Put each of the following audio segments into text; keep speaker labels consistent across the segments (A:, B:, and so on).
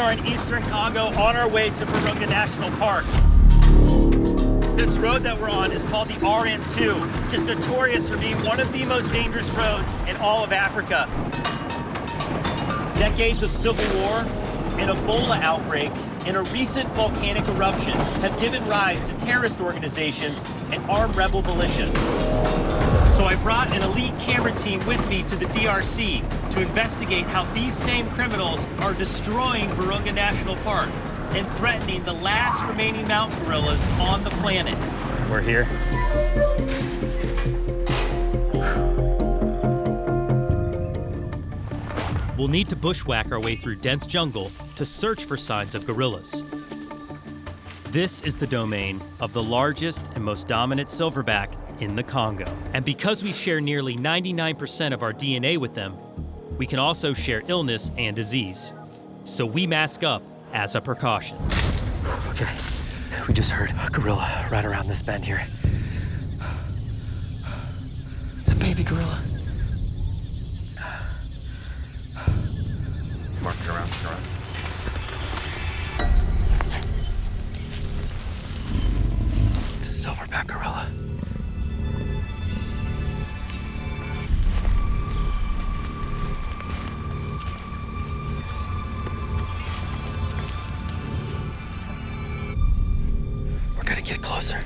A: are in eastern Congo on our way to Virunga National Park. This road that we're on is called the RN2, which is notorious for being one of the most dangerous roads in all of Africa. Decades of civil war, an Ebola outbreak, and a recent volcanic eruption have given rise to terrorist organizations and armed rebel militias. So I brought an elite camera team with me to the DRC to investigate how these same criminals are destroying Virunga National Park and threatening the last remaining mountain gorillas on the planet. We're here. We'll need to bushwhack our way through dense jungle to search for signs of gorillas. This is the domain of the largest and most dominant silverback in the Congo. And because we share nearly 99% of our DNA with them, we can also share illness and disease. So we mask up as a precaution.
B: Okay, we just heard a gorilla right around this bend here. It's a baby gorilla.
C: Mark it around,
B: It's a silverback gorilla. We're gonna get closer.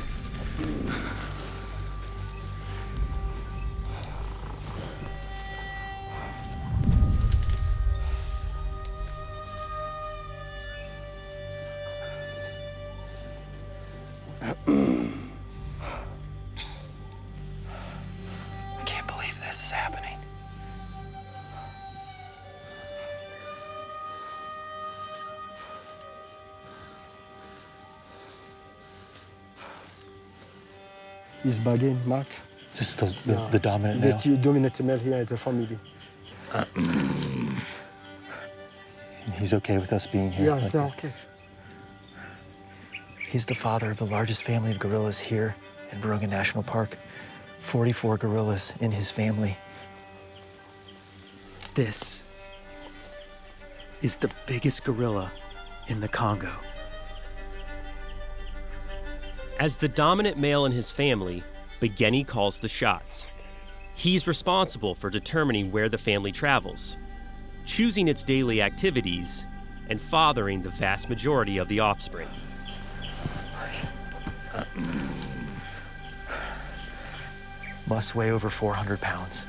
B: I can't believe this is happening.
D: He's bugging, Mark.
B: Is this the dominant
D: The
B: male?
D: dominant male here in the family.
B: He's okay with us being here?
D: Yeah,
B: like
D: they're
B: this?
D: okay.
B: He's the father of the largest family of gorillas here in Virunga National Park. 44 gorillas in his family.
E: This is the biggest gorilla in the Congo.
A: As the dominant male in his family, Begeni calls the shots. He's responsible for determining where the family travels, choosing its daily activities, and fathering the vast majority of the offspring.
B: Must weigh over 400 pounds.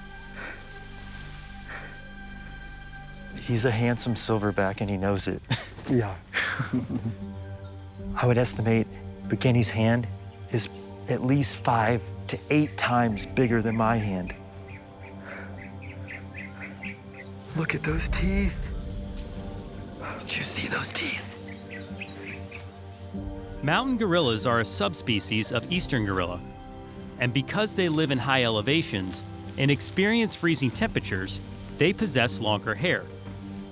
B: He's a handsome silverback and he knows it.
D: Yeah.
B: I would estimate Begeni's hand is at least 5 to 8 times bigger than my hand. Look at those teeth. Did you see those teeth?
A: Mountain gorillas are a subspecies of eastern gorilla, and because they live in high elevations and experience freezing temperatures, they possess longer hair,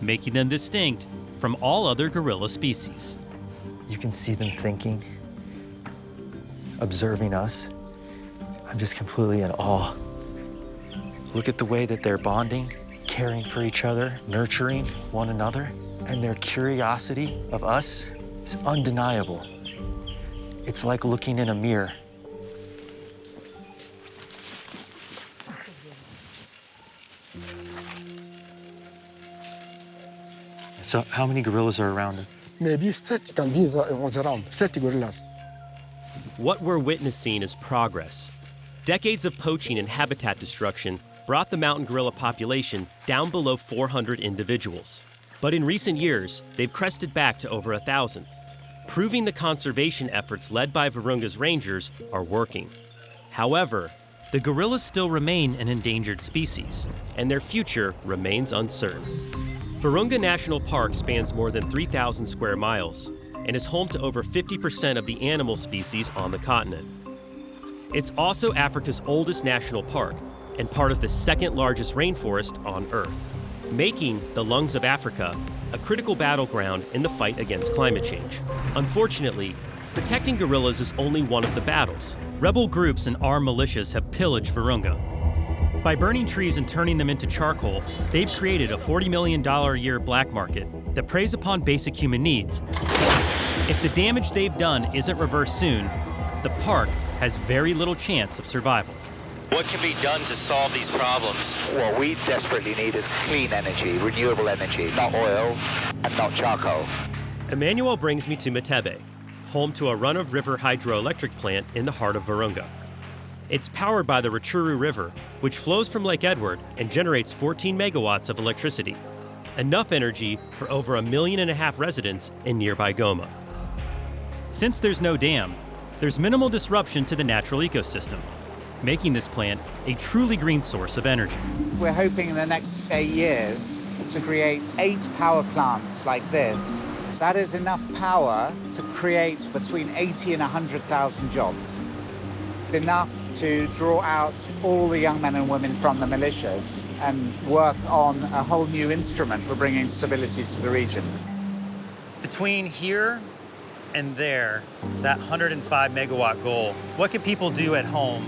A: making them distinct from all other gorilla species.
B: You can see them thinking, observing us. I'm just completely in awe. Look at the way that they're bonding, caring for each other, nurturing one another, and their curiosity of us is undeniable. It's like looking in a mirror. So how many gorillas are around it?
D: Maybe 30 can be around, 30 gorillas.
A: What we're witnessing is progress. Decades of poaching and habitat destruction brought the mountain gorilla population down below 400 individuals. But in recent years, they've crested back to over 1,000, proving the conservation efforts led by Virunga's rangers are working. However, the gorillas still remain an endangered species, and their future remains uncertain. Virunga National Park spans more than 3,000 square miles and is home to over 50% of the animal species on the continent. It's also Africa's oldest national park and part of the second largest rainforest on Earth, making the lungs of Africa a critical battleground in the fight against climate change. Unfortunately, protecting gorillas is only one of the battles. Rebel groups and armed militias have pillaged Virunga. By burning trees and turning them into charcoal, they've created a $40 million a year black market that preys upon basic human needs. If the damage they've done isn't reversed soon, the park has very little chance of survival.
B: What can be done to solve these problems?
C: What we desperately need is clean energy, renewable energy, not oil and not charcoal.
A: Emmanuel brings me to Matebe, home to a run-of-river hydroelectric plant in the heart of Virunga. It's powered by the Rutshuru River, which flows from Lake Edward and generates 14 megawatts of electricity, enough energy for over 1.5 million residents in nearby Goma. Since there's no dam, there's minimal disruption to the natural ecosystem, making this plant a truly green source of energy.
F: We're hoping in the next 8 years to create 8 power plants like this. So that is enough power to create between 80 and 100,000 jobs. Enough to draw out all the young men and women from the militias and work on a whole new instrument for bringing stability to the region.
B: Between here and there, that 105 megawatt goal, what can people do at home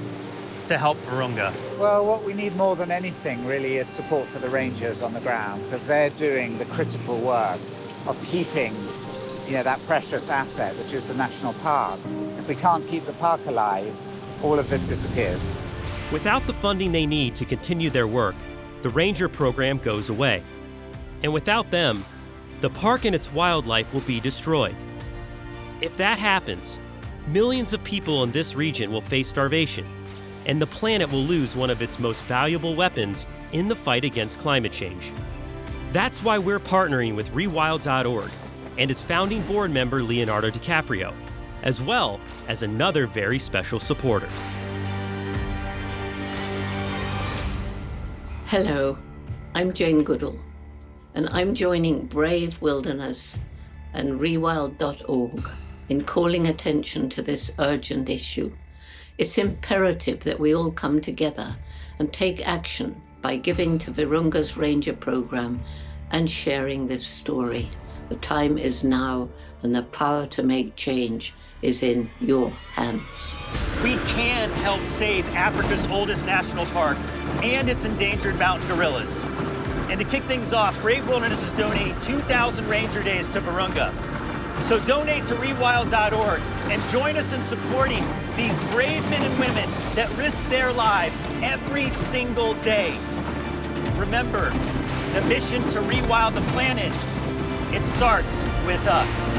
B: to help Virunga?
F: Well, what we need more than anything really is support for the rangers on the ground, because they're doing the critical work of keeping, that precious asset, which is the national park. If we can't keep the park alive, all of this disappears.
A: Without the funding they need to continue their work, the ranger program goes away. And without them, the park and its wildlife will be destroyed. If that happens, millions of people in this region will face starvation, and the planet will lose one of its most valuable weapons in the fight against climate change. That's why we're partnering with Rewild.org and its founding board member Leonardo DiCaprio, as well as another very special supporter.
G: Hello, I'm Jane Goodall, and I'm joining Brave Wilderness and Rewild.org in calling attention to this urgent issue. It's imperative that we all come together and take action by giving to Virunga's Ranger program and sharing this story. The time is now, and the power to make change is in your hands.
B: We can help save Africa's oldest national park and its endangered mountain gorillas. And to kick things off, Brave Wilderness is donating 2,000 ranger days to Virunga. So donate to Rewild.org and join us in supporting these brave men and women that risk their lives every single day. Remember, the mission to rewild the planet, it starts with us.